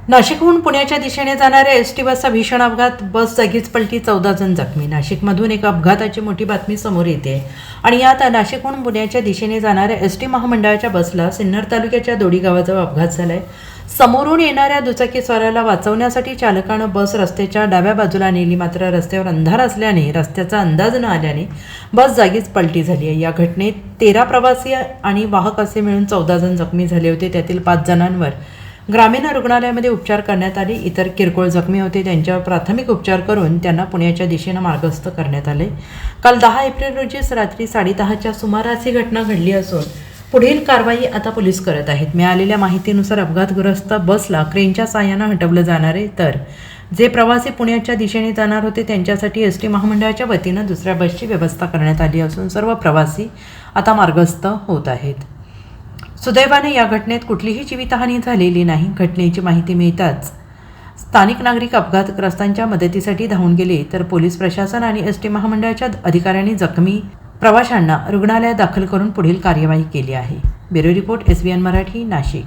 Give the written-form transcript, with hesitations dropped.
नाशिकहून पुण्याच्या दिशेने जाणाऱ्या एसटी बसचा भीषण अपघात, बस जागीच पलटी, 14 जण जखमी. नाशिकमधून एक अपघाताची मोठी बातमी समोर येते आणि यात नाशिकहून पुण्याच्या दिशेने जाणाऱ्या एसटी महामंडळाच्या बसला सिन्नर तालुक्याच्या दोडी गावाजवळ अपघात झालाय. समोरून येणाऱ्या दुचाकीस्वाराला वाचवण्यासाठी चालकानं बस रस्त्याच्या डाव्या बाजूला नेली, मात्र रस्त्यावर अंधार असल्याने रस्त्याचा अंदाज न आल्याने बस जागीच पलटी झाली आहे. या घटनेत 13 प्रवासी आणि वाहक असे मिळून 14 जण जखमी झाले होते. त्यातील 5 जणांवर ग्रामीण रुग्णालयामध्ये उपचार करण्यात आले. इतर किरकोळ जखमी होते त्यांच्यावर प्राथमिक उपचार करून त्यांना पुण्याच्या दिशेनं मार्गस्थ करण्यात आले. काल 10 एप्रिल रोजी रात्री 10:30च्या सुमारास ही घटना घडली असून पुढील कारवाई आता पोलीस करत आहेत. मिळालेल्या माहितीनुसार अपघातग्रस्त बसला क्रेनच्या साहाय्यानं हटवलं जाणार आहे, तर जे प्रवासी पुण्याच्या दिशेने जाणार होते त्यांच्यासाठी एसटी महामंडळाच्या वतीनं दुसऱ्या बसची व्यवस्था करण्यात आली असून सर्व प्रवासी आता मार्गस्थ होत आहेत. सुदैवाने या घटनेत कुठलीही जीवितहानी झालेली नाही. घटनेची माहिती मिळताच स्थानिक नागरिक अपघातग्रस्तांच्या मदतीसाठी धावून गेले, तर पोलीस प्रशासन आणि एसटी महामंडळाच्या अधिकाऱ्यांनी जखमी प्रवाशांना रुग्णालयात दाखल करून पुढील कार्यवाही केली आहे. Bureau report, SBN Marathi, Nashik.